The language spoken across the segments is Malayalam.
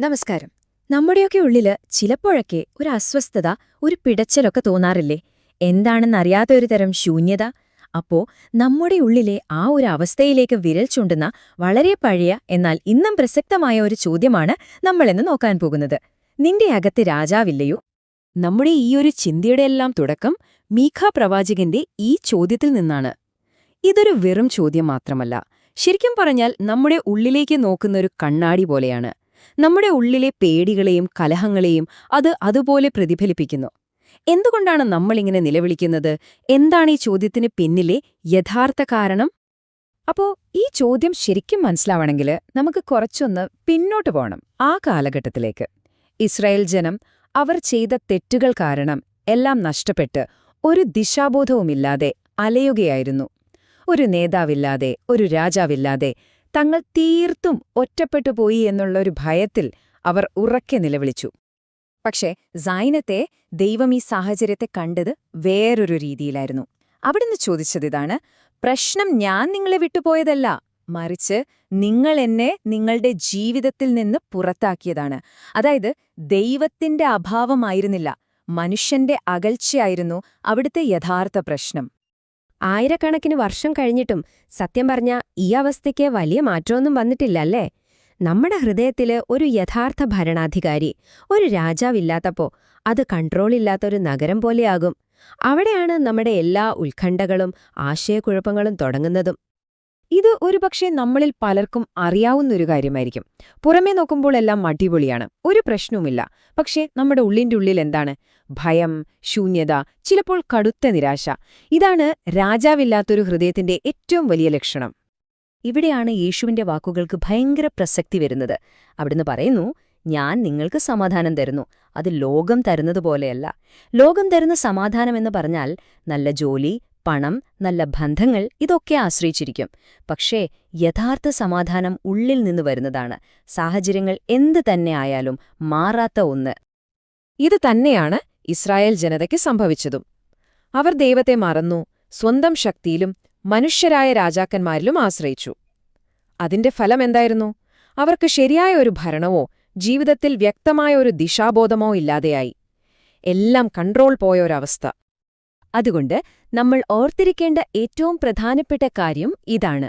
നമസ്കാരം. നമ്മുടെയൊക്കെ ഉള്ളില് ചിലപ്പോഴൊക്കെ ഒരു അസ്വസ്ഥത, ഒരു പിടച്ചലൊക്കെ തോന്നാറില്ലേ? എന്താണെന്നറിയാത്ത ഒരു തരം ശൂന്യത. അപ്പോ നമ്മുടെ ഉള്ളിലെ ആ ഒരു അവസ്ഥയിലേക്ക് വിരൽ ചൂണ്ടുന്ന വളരെ പഴയ എന്നാൽ ഇന്നും പ്രസക്തമായ ഒരു ചോദ്യമാണ് നമ്മളിന്ന് നോക്കാൻ പോകുന്നത്. നിന്റെ അകത്ത് രാജാവില്ലയോ? നമ്മുടെ ഈയൊരു ചിന്തയുടെയെല്ലാം തുടക്കം മീഖ പ്രവാചകന്റെ ഈ ചോദ്യത്തിൽ നിന്നാണ്. ഇതൊരു വെറും ചോദ്യം മാത്രമല്ല, ശരിക്കും പറഞ്ഞാൽ നമ്മുടെ ഉള്ളിലേക്ക് നോക്കുന്നൊരു കണ്ണാടി പോലെയാണ്. നമ്മുടെ ഉള്ളിലെ പേടികളെയും കലഹങ്ങളെയും അത് അതുപോലെ പ്രതിഫലിപ്പിക്കുന്നു. എന്തുകൊണ്ടാണ് നമ്മളിങ്ങനെ നിലവിളിക്കുന്നത്? എന്താണ് ഈ ചോദ്യത്തിന് പിന്നിലെ യഥാർത്ഥ കാരണം? അപ്പോ ഈ ചോദ്യം ശരിക്കും മനസ്സിലാവണമെങ്കിൽ നമുക്ക് കുറച്ചൊന്ന് പിന്നോട്ട് പോകണം, ആ കാലഘട്ടത്തിലേക്ക്. ഇസ്രായേൽ ജനം അവർ ചെയ്ത തെറ്റുകൾ കാരണം എല്ലാം നഷ്ടപ്പെട്ട് ഒരു ദിശാബോധവുമില്ലാതെ അലയുകയായിരുന്നു. ഒരു നേതാവില്ലാതെ, ഒരു രാജാവില്ലാതെ, തങ്ങൾ തീർത്തും ഒറ്റപ്പെട്ടുപോയി എന്നുള്ളൊരു ഭയത്തിൽ അവർ ഉറക്കെ നിലവിളിച്ചു. പക്ഷേ സൈനത്തെ ദൈവം ഈ സാഹചര്യത്തെ കണ്ടത് വേറൊരു രീതിയിലായിരുന്നു. അവിടുന്ന് ചോദിച്ചതിതാണ്, പ്രശ്നം ഞാൻ നിങ്ങളെ വിട്ടുപോയതല്ല, മറിച്ച് നിങ്ങൾ എന്നെ നിങ്ങളുടെ ജീവിതത്തിൽ നിന്ന് പുറത്താക്കിയതാണ്. അതായത് ദൈവത്തിന്റെ അഭാവമായിരുന്നില്ല, മനുഷ്യന്റെ അകൽച്ചയായിരുന്നു അവിടുത്തെ യഥാർത്ഥ പ്രശ്നം. ആയിരക്കണക്കിന് വർഷം കഴിഞ്ഞിട്ടും സത്യം പറഞ്ഞ ഈ അവസ്ഥയ്ക്ക് വലിയ മാറ്റമൊന്നും വന്നിട്ടില്ല, അല്ലേ? നമ്മുടെ ഹൃദയത്തില് ഒരു യഥാർത്ഥ ഭരണാധികാരി, ഒരു രാജാവില്ലാത്തപ്പോ അത് കൺട്രോളില്ലാത്തൊരു നഗരം പോലെയാകും. അവിടെയാണ് നമ്മുടെ എല്ലാ ഉത്കണ്ഠകളും ആശയക്കുഴപ്പങ്ങളും തുടങ്ങുന്നതും. ഇത് ഒരുപക്ഷെ നമ്മളിൽ പലർക്കും അറിയാവുന്നൊരു കാര്യമായിരിക്കും. പുറമേ നോക്കുമ്പോൾ എല്ലാം അടിപൊളിയാണ്, ഒരു പ്രശ്നവുമില്ല. പക്ഷേ നമ്മുടെ ഉള്ളിന്റെ ഉള്ളിൽ എന്താണ്? ഭയം, ശൂന്യത, ചിലപ്പോൾ കടുത്ത നിരാശ. ഇതാണ് രാജാവില്ലാത്തൊരു ഹൃദയത്തിന്റെ ഏറ്റവും വലിയ ലക്ഷണം. ഇവിടെയാണ് യേശുവിന്റെ വാക്കുകൾക്ക് ഭയങ്കര പ്രസക്തി വരുന്നത്. അവിടുന്ന് പറയുന്നു, ഞാൻ നിങ്ങൾക്ക് സമാധാനം തരുന്നു, അത് ലോകം തരുന്നതുപോലെയല്ല. ലോകം തരുന്ന സമാധാനമെന്ന് പറഞ്ഞാൽ നല്ല ജോലി, പണം, നല്ല ബന്ധങ്ങൾ, ഇതൊക്കെ ആശ്രയിച്ചിരിക്കും. പക്ഷേ യഥാർത്ഥ സമാധാനം ഉള്ളിൽ നിന്ന് വരുന്നതാണ്. സാഹചര്യങ്ങൾ എന്ത് തന്നെ ആയാലും മാറാത്ത ഒന്ന്. ഇത് തന്നെയാണ് ഇസ്രായേൽ ജനതയ്ക്ക് സംഭവിച്ചതും. അവർ ദൈവത്തെ മറന്നു, സ്വന്തം ശക്തിയിലും മനുഷ്യരായ രാജാക്കന്മാരിലും ആശ്രയിച്ചു. അതിന്റെ ഫലമെന്തായിരുന്നു? അവർക്ക് ശരിയായ ഒരു ഭരണമോ ജീവിതത്തിൽ വ്യക്തമായ ഒരു ദിശാബോധമോ ഇല്ലാതെയായി. എല്ലാം കൺട്രോൾ പോയൊരവസ്ഥ. അതുകൊണ്ട് നമ്മൾ ഓർത്തിരിക്കേണ്ട ഏറ്റവും പ്രധാനപ്പെട്ട കാര്യം ഇതാണ്.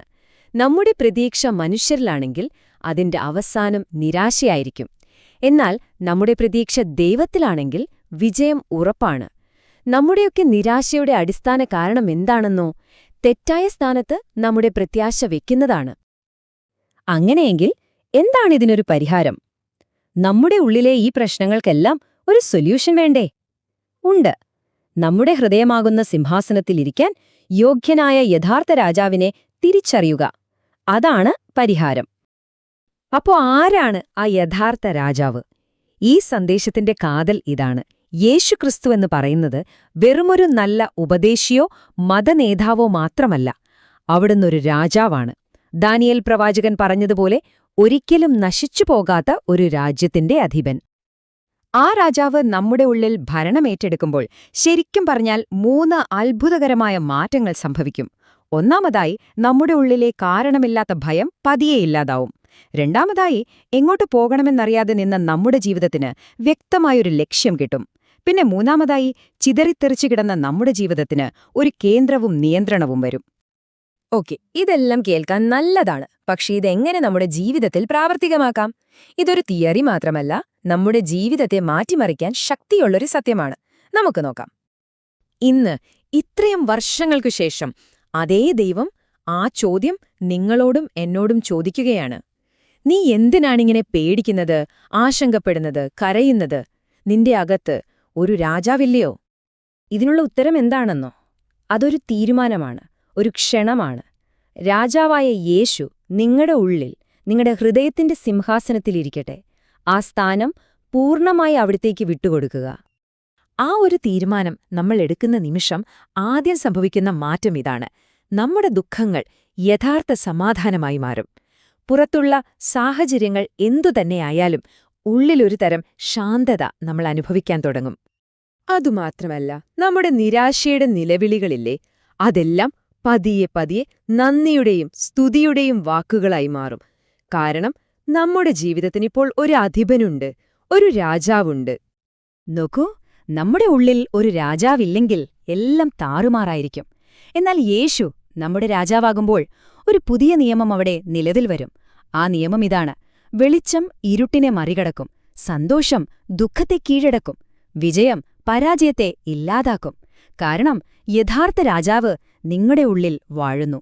നമ്മുടെ പ്രതീക്ഷ മനുഷ്യരിലാണെങ്കിൽ അതിന്റെ അവസാനം നിരാശയായിരിക്കും. എന്നാൽ നമ്മുടെ പ്രതീക്ഷ ദൈവത്തിലാണെങ്കിൽ വിജയം ഉറപ്പാണ്. നമ്മുടെയൊക്കെ നിരാശയുടെ അടിസ്ഥാന കാരണം എന്താണെന്നോ? തെറ്റായ സ്ഥാനത്ത് നമ്മുടെ പ്രത്യാശ വെക്കുന്നതാണ്. അങ്ങനെയെങ്കിൽ എന്താണിതിനൊരു പരിഹാരം? നമ്മുടെ ഉള്ളിലെ ഈ പ്രശ്നങ്ങൾക്കെല്ലാം ഒരു സൊല്യൂഷൻ വേണ്ടേ? ഉണ്ട്. നമ്മുടെ ഹൃദയമാകുന്ന സിംഹാസനത്തിലിരിക്കാൻ യോഗ്യനായ യഥാർത്ഥ രാജാവിനെ തിരിച്ചറിയുക. അതാണ് പരിഹാരം. അപ്പോ ആരാണ് ആ യഥാർത്ഥ രാജാവ്? ഈ സന്ദേശത്തിന്റെ കാതൽ ഇതാണ്. യേശുക്രിസ്തു എന്ന് പറയുന്നത് വെറുമൊരു നല്ല ഉപദേശിയോ മതനേതാവോ മാത്രമല്ല, അവിടുന്നൊരു രാജാവാണ്. ദാനിയേൽ പ്രവാചകൻ പറഞ്ഞതുപോലെ ഒരിക്കലും നശിച്ചുപോകാത്ത ഒരു രാജ്യത്തിന്റെ അധിപൻ. ആ രാജാവ് നമ്മുടെ ഉള്ളിൽ ഭരണമേറ്റെടുക്കുമ്പോൾ ശരിക്കും പറഞ്ഞാൽ 3 അത്ഭുതകരമായ മാറ്റങ്ങൾ സംഭവിക്കും. ഒന്നാമതായി, നമ്മുടെ ഉള്ളിലെ കാരണമില്ലാത്ത ഭയം പതിയെ ഇല്ലാതാവും. രണ്ടാമതായി, എങ്ങോട്ട് പോകണമെന്നറിയാതെ നിന്ന നമ്മുടെ ജീവിതത്തിന് വ്യക്തമായൊരു ലക്ഷ്യം കിട്ടും. പിന്നെ മൂന്നാമതായി, ചിതറിത്തെറിച്ചു കിടന്ന നമ്മുടെ ജീവിതത്തിന് ഒരു കേന്ദ്രവും നിയന്ത്രണവും വരും. ഓക്കെ, ഇതെല്ലാം കേൾക്കാൻ നല്ലതാണ്. പക്ഷേ ഇതെങ്ങനെ നമ്മുടെ ജീവിതത്തിൽ പ്രാവർത്തികമാക്കാം? ഇതൊരു തിയറി മാത്രമല്ല, നമ്മുടെ ജീവിതത്തെ മാറ്റിമറിക്കാൻ ശക്തിയുള്ളൊരു സത്യമാണ്. നമുക്ക് നോക്കാം. ഇന്ന് ഇത്രയും വർഷങ്ങൾക്കു ശേഷം അതേ ദൈവം ആ ചോദ്യം നിങ്ങളോടും എന്നോടും ചോദിക്കുകയാണ്. നീ എന്തിനാണിങ്ങനെ പേടിക്കുന്നത്, ആശങ്കപ്പെടുന്നത്, കരയുന്നത്? നിന്റെ അകത്ത് ഒരു രാജാവില്ലയോ? ഇതിനുള്ള ഉത്തരം എന്താണെന്നോ? അതൊരു തീരുമാനമാണ്, ഒരു ക്ഷണമാണ്. രാജാവായ യേശു നിങ്ങളുടെ ഉള്ളിൽ, നിങ്ങളുടെ ഹൃദയത്തിന്റെ സിംഹാസനത്തിലിരിക്കട്ടെ. ആ സ്ഥാനം പൂർണ്ണമായി അവിടത്തേക്ക് വിട്ടുകൊടുക്കുക. ആ ഒരു തീരുമാനം നമ്മൾ എടുക്കുന്ന നിമിഷം ആദ്യം സംഭവിക്കുന്ന മാറ്റം ഇതാണ്. നമ്മുടെ ദുഃഖങ്ങൾ യഥാർത്ഥ സമാധാനമായി മാറും. പുറത്തുള്ള സാഹചര്യങ്ങൾ എന്തുതന്നെയായാലും ഉള്ളിലൊരു തരം ശാന്തത നമ്മൾ അനുഭവിക്കാൻ തുടങ്ങും. അതുമാത്രമല്ല, നമ്മുടെ നിരാശയുടെ നിലവിളികളില്ലേ, അതെല്ലാം പതിയെ പതിയെ നന്ദിയുടെയും സ്തുതിയുടെയും വാക്കുകളായി മാറും. കാരണം നമ്മുടെ ജീവിതത്തിനിപ്പോൾ ഒരു അധിപനുണ്ട്, ഒരു രാജാവുണ്ട്. നോക്കൂ, നമ്മുടെ ഉള്ളിൽ ഒരു രാജാവില്ലെങ്കിൽ എല്ലാം താറുമാറായിരിക്കും. എന്നാൽ യേശു നമ്മുടെ രാജാവാകുമ്പോൾ ഒരു പുതിയ നിയമം അവിടെ നിലവിൽ വരും. ആ നിയമം ഇതാണ്: വെളിച്ചം ഇരുട്ടിനെ മറികടക്കും, സന്തോഷം ദുഃഖത്തെ കീഴടക്കും, വിജയം പരാജയത്തെ ഇല്ലാതാക്കും. കാരണം യഥാർത്ഥ രാജാവ് നിങ്ങളുടെ ഉള്ളിൽ വാഴുന്നു.